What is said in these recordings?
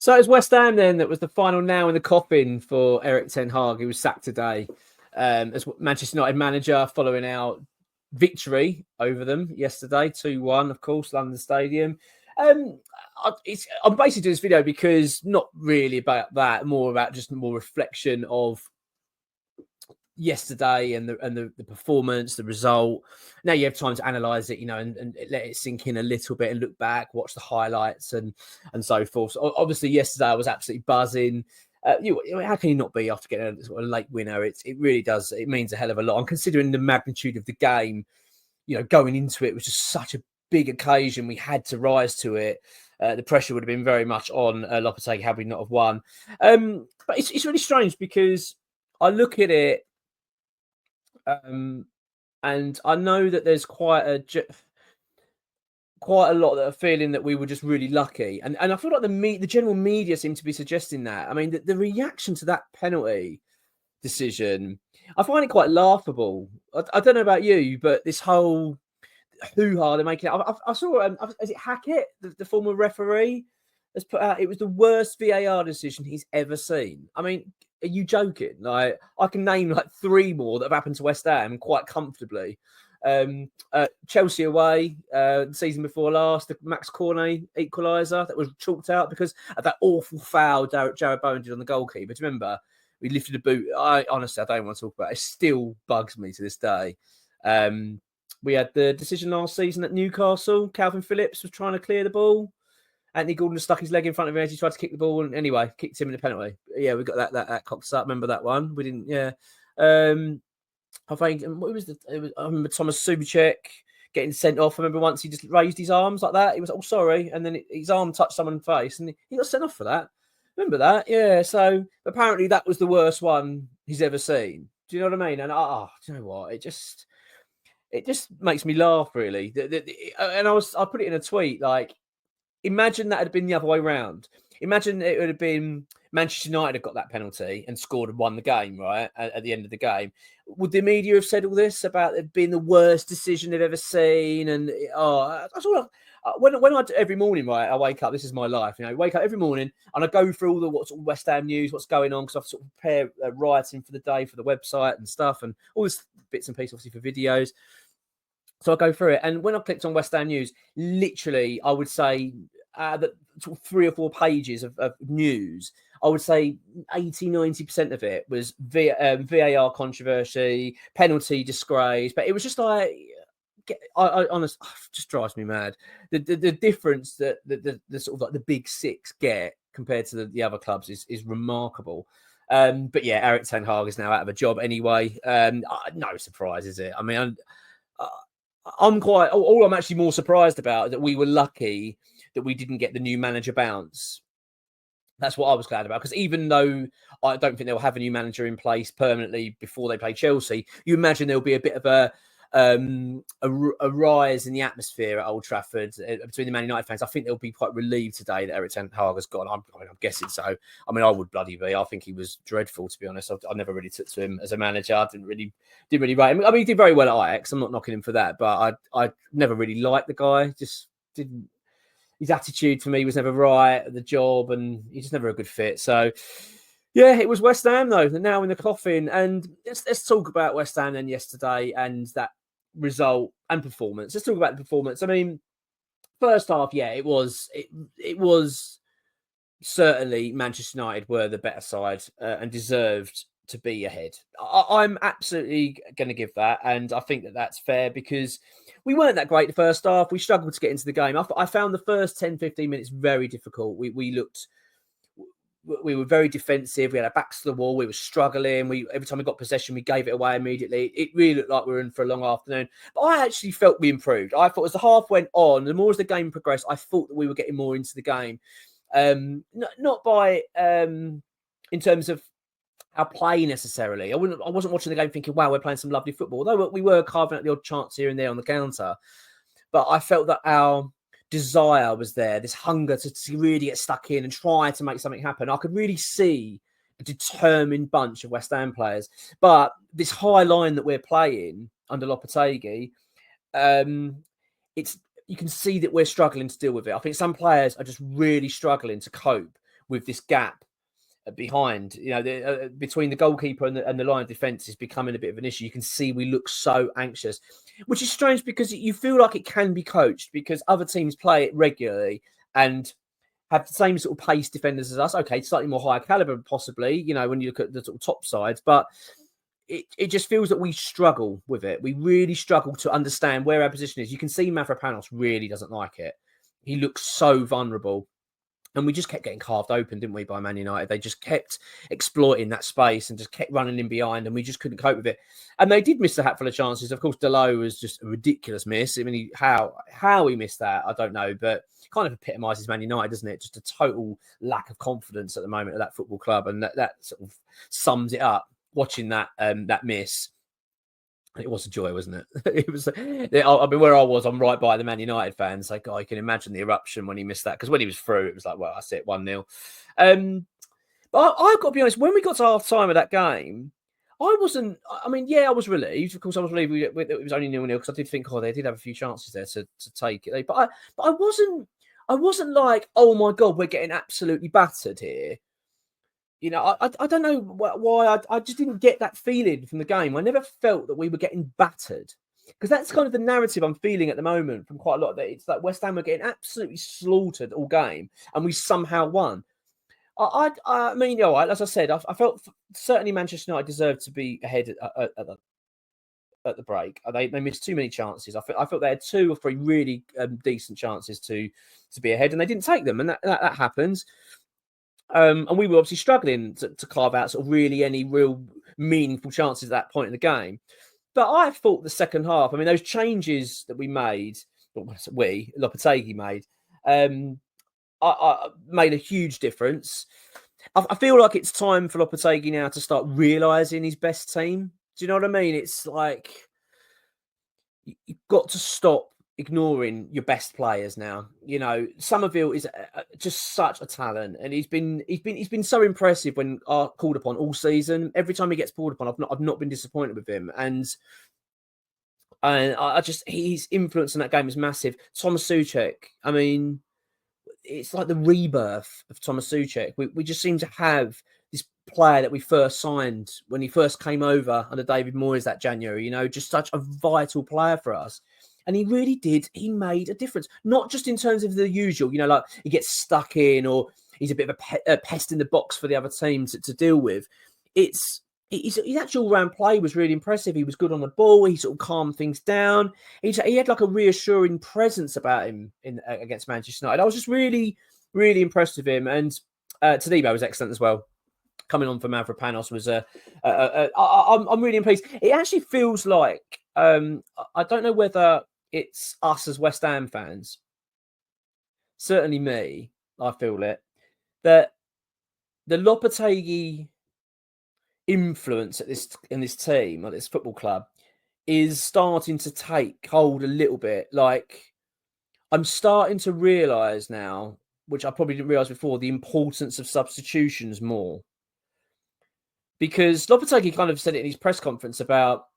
So it was West Ham then that was the final nail in the coffin for Erik ten Hag. He was sacked today as Manchester United manager following our victory over them yesterday, 2-1, of course, London Stadium. I'm basically doing this video because not really about that, more about just more reflection of yesterday and the performance, the result. Now you have time to analyze it, and let it sink in a little bit and look back, watch the highlights and so forth. So obviously yesterday I was absolutely buzzing. How can you not be after getting a sort of late winner? It really does. It means a hell of a lot. And considering the magnitude of the game, going into it was just such a big occasion. We had to rise to it. The pressure would have been very much on Lopetegui had we not have won. But it's really strange because I look at it, and I know that there's quite a lot that are feeling that we were just really lucky, and I feel like the general media seem to be suggesting that. I mean, the reaction to that penalty decision, I find it quite laughable. I don't know about you, but this whole hoo-ha they're making. I saw is it Hackett, the former referee, has put out it was the worst VAR decision he's ever seen. I mean, are you joking? Like, I can name like 3 more that have happened to West Ham quite comfortably. Chelsea away, the season before last, the Max Cornet equaliser that was chalked out because of that awful foul Jared Bowen did on the goalkeeper. Do you remember? We lifted a boot. Honestly, I don't want to talk about it. It still bugs me to this day. We had the decision last season at Newcastle. Calvin Phillips was trying to clear the ball. Anthony Gordon stuck his leg in front of him as he tried to kick the ball, and anyway, kicked him in the penalty. Yeah, we got that cocked up. Remember that one? We didn't. Yeah. I think what was I remember Thomas Subicek getting sent off. I remember once he just raised his arms like that. He was sorry, and then his arm touched someone's face, and he got sent off for that. Remember that? Yeah. So apparently that was the worst one he's ever seen. Do you know what I mean? And do you know what? It just makes me laugh, really. And I put it in a tweet like, imagine that had been the other way round. Imagine it would have been Manchester United had got that penalty and scored and won the game, right, at the end of the game. Would the media have said all this about it being the worst decision they've ever seen? And that's all. When I every morning, right, I wake up. This is my life, I wake up every morning and I go through all the what's West Ham news, what's going on, because I've sort of prepared writing for the day for the website and stuff, and all this bits and pieces, obviously, for videos. So I go through it, and when I clicked on West Ham news, literally, I would say that 3 or 4 pages of news, I would say 80-90% of it was VAR controversy, penalty disgrace. But it was just like, I honestly, it just drives me mad. The difference that the sort of like the big 6 get compared to the other clubs is remarkable. But yeah, Erik ten Hag is now out of a job anyway. No surprise, is it? I mean, I'm actually more surprised about that we were lucky that we didn't get the new manager bounce. That's what I was glad about, because even though I don't think they'll have a new manager in place permanently before they play Chelsea, you imagine there'll be a bit of a rise in the atmosphere at Old Trafford between the Man United fans. I think they'll be quite relieved today that Erik ten Hag has gone. I'm guessing so. I mean, I would bloody be. I think he was dreadful, to be honest. I never really took to him as a manager. I didn't really rate him. I mean, he did very well at Ajax. I'm not knocking him for that, but I never really liked the guy. Just didn't. His attitude for me was never right at the job, and he's just never a good fit. So, yeah, it was West Ham, though. They're now in the coffin. And let's talk about West Ham then yesterday and that result and performance. Let's talk about the performance. I mean, first half, yeah, it was certainly Manchester United were the better side and deserved to be ahead. I'm absolutely going to give that, and I think that that's fair because we weren't that great the first half. We struggled to get into the game. I found the first 10-15 minutes very difficult. We were very defensive. We had our backs to the wall. We were struggling. Every time we got possession, we gave it away immediately. It really looked like we were in for a long afternoon. But I actually felt we improved. I thought as the half went on, the more as the game progressed, I thought that we were getting more into the game. Not by in terms of our play necessarily. I wasn't watching the game thinking, wow, we're playing some lovely football. Although we were carving out the odd chance here and there on the counter. But I felt that our desire was there, this hunger to really get stuck in and try to make something happen. I could really see a determined bunch of West Ham players. But this high line that we're playing under Lopetegui, you can see that we're struggling to deal with it. I think some players are just really struggling to cope with this gap behind, between the goalkeeper and the line of defence is becoming a bit of an issue. You can see we look so anxious, which is strange because you feel like it can be coached because other teams play it regularly and have the same sort of pace defenders as us. Okay, slightly more higher caliber, possibly, when you look at the sort of top sides, but it just feels that we struggle with it. We really struggle to understand where our position is. You can see Mavropanos really doesn't like it. He looks so vulnerable. And we just kept getting carved open, didn't we, by Man United? They just kept exploiting that space and just kept running in behind, and we just couldn't cope with it. And they did miss a hatful of chances. Of course, Delo was just a ridiculous miss. I mean, how he missed that, I don't know, but kind of epitomises Man United, doesn't it? Just a total lack of confidence at the moment at that football club, and that sort of sums it up. Watching that miss. It was a joy, wasn't it? It was. I mean, where I was, I'm right by the Man United fans. Like, you can imagine the eruption when he missed that. Because when he was through, it was like, well, that's it, 1-0. But I've got to be honest. When we got to half time of that game, I wasn't. I mean, yeah, I was relieved. Of course, I was relieved it was only 0-0 because I did think, they did have a few chances there to take it. But I wasn't. I wasn't like, oh my God, we're getting absolutely battered here. I don't know why I just didn't get that feeling from the game. I never felt that we were getting battered because that's kind of the narrative I'm feeling at the moment from quite a lot of it. It's like West Ham were getting absolutely slaughtered all game and we somehow won. I mean, as I said, I felt certainly Manchester United deserved to be ahead at the break. They missed too many chances. I felt they had 2 or 3 really decent chances to be ahead and they didn't take them, and that happens. And we were obviously struggling to carve out sort of really any real meaningful chances at that point in the game. But I thought the second half, I mean, those changes that we made, Lopetegui made, I made a huge difference. I feel like it's time for Lopetegui now to start realising his best team. Do you know what I mean? It's like you've got to stop ignoring your best players now. Somerville is just such a talent, and he's been so impressive when called upon all season. Every time he gets called upon, I've not been disappointed with him, and I just his influence in that game is massive. Thomas Souček, I mean, it's like the rebirth of Thomas Souček. We just seem to have this player that we first signed when he first came over under David Moyes that January. Just such a vital player for us. And he really did. He made a difference, not just in terms of the usual, like he gets stuck in or he's a bit of a pest in the box for the other team to deal with. His actual all-round play was really impressive. He was good on the ball. He sort of calmed things down. He had like a reassuring presence about him against Manchester United. I was just really, really impressed with him. And Todibo was excellent as well. Coming on for Mavropanos was I'm really pleased. It actually feels like I don't know whether it's us as West Ham fans, certainly me, I feel it, that the Lopetegui influence in this team, at this football club, is starting to take hold a little bit. Like, I'm starting to realise now, which I probably didn't realise before, the importance of substitutions more. Because Lopetegui kind of said it in his press conference about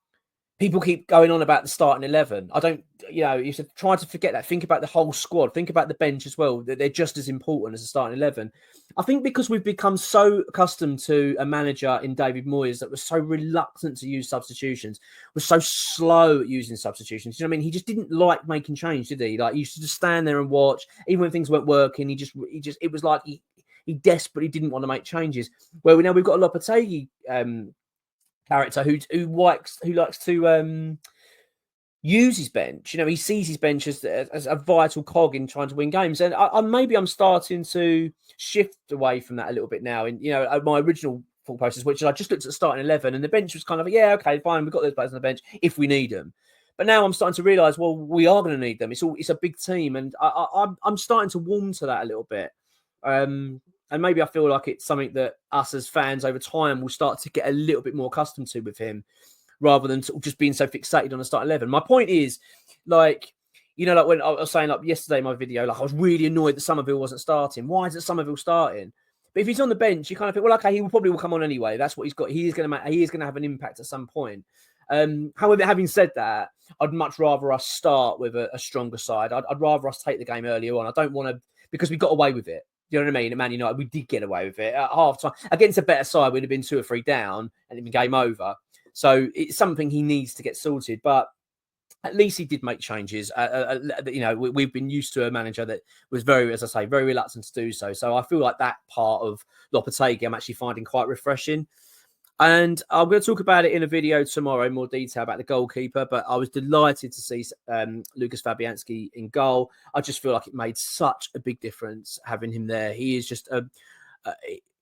people keep going on about the starting 11. I don't, you should try to forget that. Think about the whole squad. Think about the bench as well. They're just as important as the starting 11. I think because we've become so accustomed to a manager in David Moyes that was so reluctant to use substitutions, was so slow at using substitutions. You know what I mean? He just didn't like making change, did he? Like, he used to just stand there and watch. Even when things weren't working, it was like he desperately didn't want to make changes. Well, now we've got a Lopetegui character who likes to use his bench. He sees his bench as a vital cog in trying to win games. And maybe I'm starting to shift away from that a little bit now. And my original thought process, which is I just looked at the starting 11, and the bench was kind of okay, fine, we've got those players on the bench if we need them. But now I'm starting to realise, well, we are going to need them. It's a big team, and I'm starting to warm to that a little bit. And maybe I feel like it's something that us as fans over time will start to get a little bit more accustomed to with him, rather than sort of just being so fixated on the start 11. My point is, like when I was saying, like yesterday in my video, like I was really annoyed that Somerville wasn't starting. Why isn't Somerville starting? But if he's on the bench, you kind of think, well, okay, he probably will come on anyway. That's what he's got. He is going to have an impact at some point. However, having said that, I'd much rather us start with a stronger side. I'd rather us take the game earlier on. I don't want to, because we got away with it. You know what I mean? At Man United, we did get away with it at half time. Against a better side, we'd have been 2 or 3 down and it'd been game over. So it's something he needs to get sorted. But at least he did make changes. You know, we've been used to a manager that was very, as I say, very reluctant to do so. So I feel like that part of Lopetegui I'm actually finding quite refreshing. And I'm going to talk about it in a video tomorrow in more detail about the goalkeeper. But I was delighted to see Lucas Fabianski in goal. I just feel like it made such a big difference having him there. He is just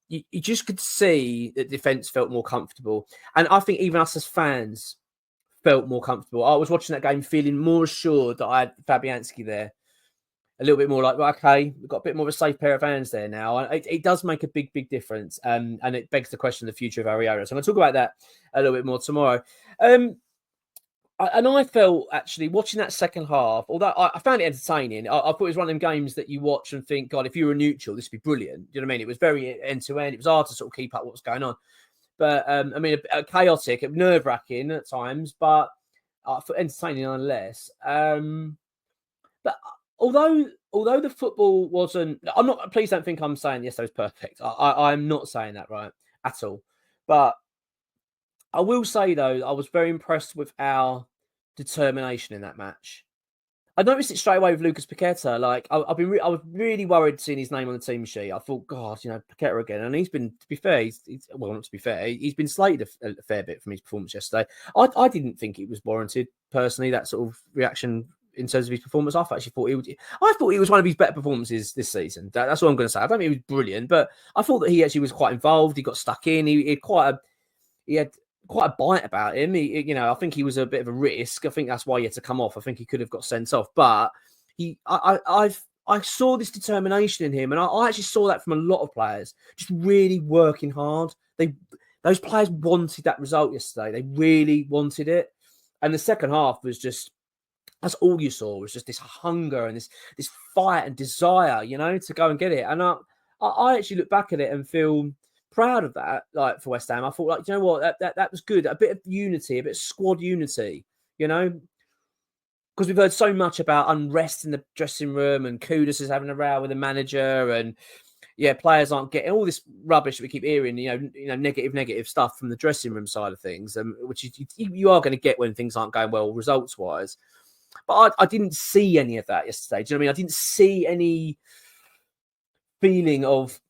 you just could see that defence felt more comfortable. And I think even us as fans felt more comfortable. I was watching that game feeling more assured that I had Fabianski there. A little bit more like, well, okay, we've got a bit more of a safe pair of hands there now. It does make a big, big difference. And it begs the question of the future of Ariana. So I'm going to talk about that a little bit more tomorrow. And I felt, actually, watching that second half, although I found it entertaining, I thought it was one of them games that you watch and think, God, if you were neutral, this would be brilliant. Do you know what I mean? It was very end-to-end. It was hard to sort of keep up what was going on. But, I mean, chaotic, nerve-wracking at times, but entertaining nonetheless. But although the football wasn't... Please don't think I'm saying yesterday was perfect. I'm not saying that, right, at all. But I will say, though, I was very impressed with our determination in that match. I noticed it straight away with Lucas Paqueta. Like, I was really worried seeing his name on the team sheet. I thought, God, you know, Paqueta again. And he's been, to be fair, well, not to be fair, he's been slated a fair bit from his performance yesterday. I didn't think it was warranted, personally, that sort of reaction in terms of his performance. I thought it was one of his better performances this season. That's what I'm going to say. I don't think he was brilliant, but I thought that he actually was quite involved. He got stuck in. He had quite a bite about him. I think he was a bit of a risk. I think that's why he had to come off. I think he could have got sent off, but I saw this determination in him, and I actually saw that from a lot of players, just really working hard. Those players wanted that result yesterday. They really wanted it, and the second half was just, that's all you saw, was just this hunger and this fight and desire, you know, to go and get it. And I actually look back at it and feel proud of that, like, for West Ham. I thought, like, you know what, that was good. A bit of unity, a bit of squad unity, you know, because we've heard so much about unrest in the dressing room and Kudus is having a row with the manager, and players aren't getting all this rubbish that we keep hearing, you know, negative stuff from the dressing room side of things, which you are going to get when things aren't going well results wise. But I didn't see any of that yesterday. Do you know what I mean? I didn't see any feeling of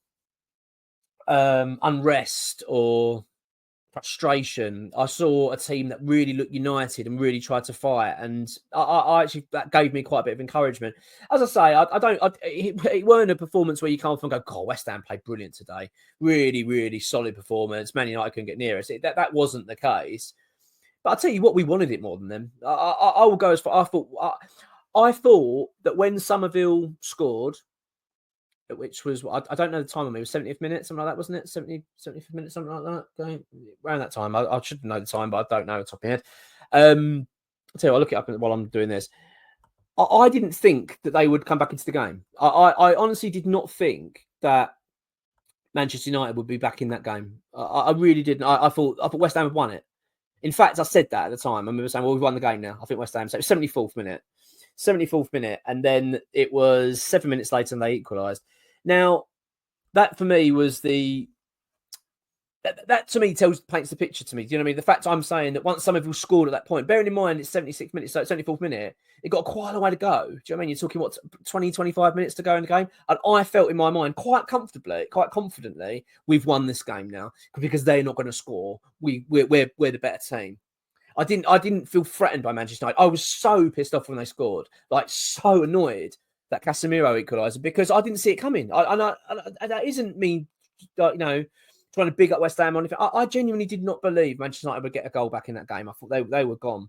unrest or frustration. I saw a team that really looked united and really tried to fight, and I actually, that gave me quite a bit of encouragement. As I say, it weren't a performance where you come off and go, God, West Ham played brilliant today. Really, really solid performance. Man United couldn't get near us. That wasn't the case. But I'll tell you what, we wanted it more than them. I will go as far. I thought that when Somerville scored, which was, I don't know the time on me, it was 70th minute, something like that, wasn't it? 70th minute, something like that. Going around that time. I should know the time, but I don't know off the top of my head. I'll tell you, I'll look it up while I'm doing this. I didn't think that they would come back into the game. I honestly did not think that Manchester United would be back in that game. I really didn't. I thought West Ham had won it. In fact, I said that at the time. I remember saying, well, we've won the game now. I think West Ham. So it was 74th minute. And then it was 7 minutes later and they equalised. Now, that for me was that to me paints the picture to me. Do you know what I mean? The fact I'm saying that once Somerville scored at that point, bearing in mind it's 76 minutes, so 74th minute, it got quite a way to go. Do you know what I mean? You're talking, 20, 25 minutes to go in the game? And I felt in my mind quite confidently, we've won this game now because they're not going to score. We're the better team. I didn't feel threatened by Manchester United. I was so pissed off when they scored, like so annoyed that Casemiro equalised because I didn't see it coming. And that isn't me, you know, trying to big up West Ham or anything. I genuinely did not believe Manchester United would get a goal back in that game. I thought they were gone.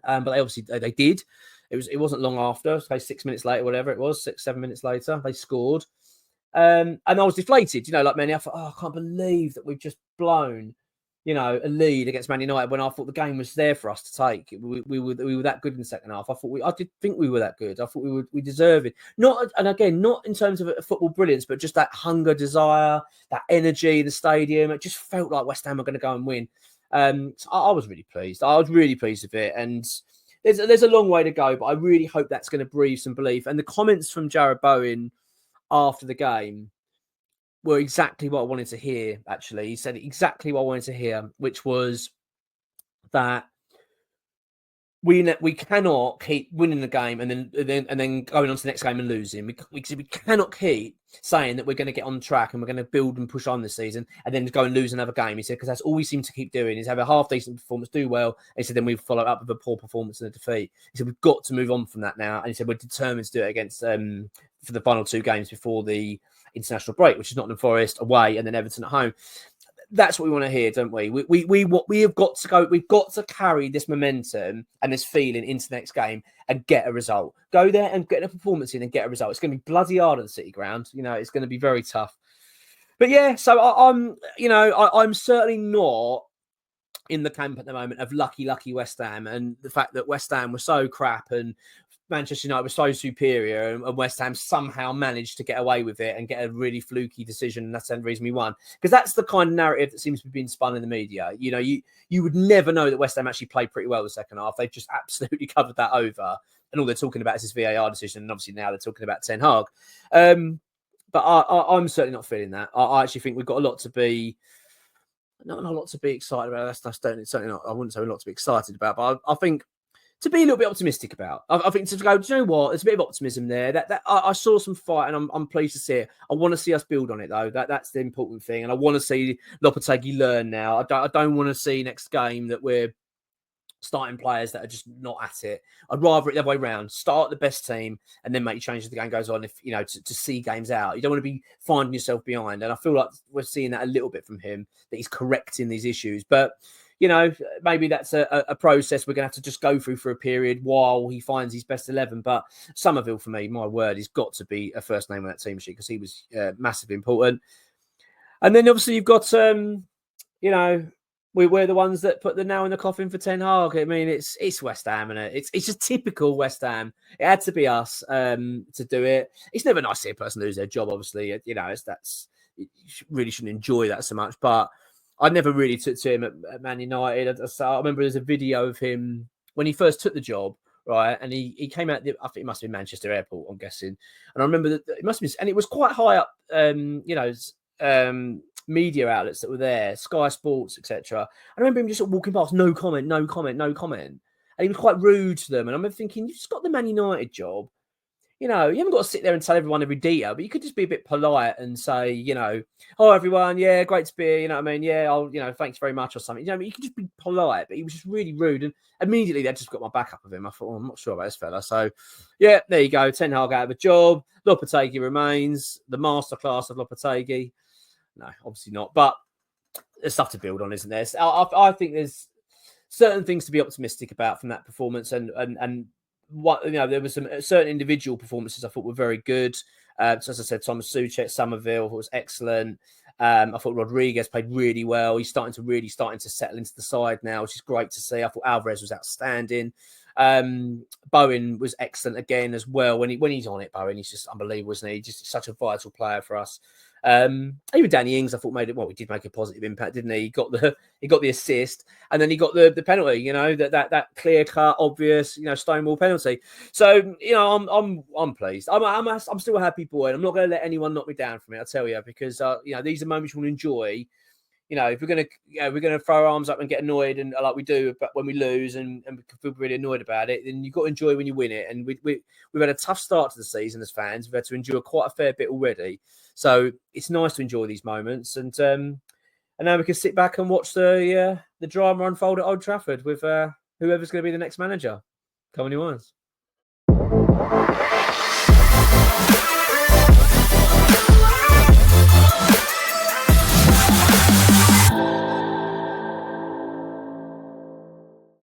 But they obviously they did. It wasn't long after, say 6 minutes later, whatever it was, 7 minutes later, they scored. And I was deflated, you know, like many. I thought, I can't believe that we've just blown, you know, a lead against Man United when I thought the game was there for us to take. We were that good in the second half. I did think we were that good. I thought we deserved it. Not in terms of football brilliance, but just that hunger, desire, that energy in the stadium. It just felt like West Ham were going to go and win. So I was really pleased. I was really pleased with it. And there's a long way to go, but I really hope that's going to breathe some belief. And the comments from Jared Bowen, after the game were exactly what I wanted to hear, actually. He said exactly what I wanted to hear, which was that we cannot keep winning the game and then going on to the next game and losing. We cannot keep saying that we're going to get on track and we're going to build and push on this season and then go and lose another game. He said, because that's all we seem to keep doing is have a half-decent performance, do well. And he said, then we follow up with a poor performance and a defeat. He said, we've got to move on from that now. And he said, we're determined to do it against for the final 2 games before the international break, which is Nottingham Forest away and then Everton at home. That's what we want to hear, don't we? We have got to go. We've got to carry this momentum and this feeling into the next game and get a result. Go there and get a performance in and get a result. It's going to be bloody hard at the City Ground. You know, it's going to be very tough. But yeah, so I'm certainly not in the camp at the moment of lucky West Ham, and the fact that West Ham were so crap and Manchester United was so superior, and West Ham somehow managed to get away with it and get a really fluky decision, and that's the reason we won. Because that's the kind of narrative that seems to be being spun in the media. You know, you would never know that West Ham actually played pretty well the second half. They've just absolutely covered that over, and all they're talking about is this VAR decision, and obviously now they're talking about Ten Hag. But I'm certainly not feeling that. I actually think we've got a lot to be. Not a lot to be excited about. That's certainly not. I wouldn't say a lot to be excited about, but I think to be a little bit optimistic about. I think to go, do you know what? There's a bit of optimism there. That I saw some fight, and I'm pleased to see it. I want to see us build on it, though. That's the important thing, and I want to see Lopetegui learn now. I don't want to see next game that we're starting players that are just not at it. I'd rather it the other way around. Start the best team and then make changes as the game goes on. If you know to see games out, you don't want to be finding yourself behind. And I feel like we're seeing that a little bit from him, that he's correcting these issues. But you know, maybe that's a process we're going to have to just go through for a period while he finds his best 11. But Somerville, for me, my word, he's got to be a first name on that team sheet because he was massively important. And then obviously you've got, you know, we're the ones that put the nail in the coffin for Ten Hag. I mean, it's West Ham, and it's just typical West Ham. It had to be us to do it. It's never nice to see a person lose their job, obviously. You know, you really shouldn't enjoy that so much. But I never really took to him at Man United. I remember there's a video of him when he first took the job, right? And he came out, I think it must have been Manchester Airport, I'm guessing. And I remember that it must have been, and it was quite high up, you know, media outlets that were there, Sky Sports, etc. I remember him just walking past, no comment. And he was quite rude to them. And I remember thinking, you've just got the Man United job. You know, you haven't got to sit there and tell everyone every detail, but you could just be a bit polite and say, you know, oh, everyone, yeah, great to be here, you know what I mean? Yeah, thanks very much or something. You know, you could just be polite, but he was just really rude. And immediately they just got my back up of him. I thought, I'm not sure about this fella. So, yeah, there you go. Ten Hag out of a job. Lopetegui remains. The masterclass of Lopetegui. No, obviously not. But there's stuff to build on, isn't there? I think there's certain things to be optimistic about from that performance, and what, you know, there were some certain individual performances I thought were very good. So as I said, Thomas Souček, Somerville was excellent. I thought Rodriguez played really well. He's starting to settle into the side now, which is great to see. I thought Alvarez was outstanding. Bowen was excellent again as well. When he's on it, Bowen, he's just unbelievable, isn't he? He's just such a vital player for us. Even Danny Ings, I thought he did make a positive impact, didn't he? He got the assist, and then he got the penalty. You know, that clear cut, obvious, you know, Stonewall penalty. So you know, I'm pleased. I'm still a happy boy, and I'm not going to let anyone knock me down from it. I tell you, because you know, these are moments you want to enjoy. You know, if we're gonna throw our arms up and get annoyed, and like we do, but when we lose and feel really annoyed about it, then you've got to enjoy when you win it. And we've had a tough start to the season as fans. We've had to endure quite a fair bit already, so it's nice to enjoy these moments. And now we can sit back and watch the drama unfold at Old Trafford with whoever's going to be the next manager. Come on, you ones.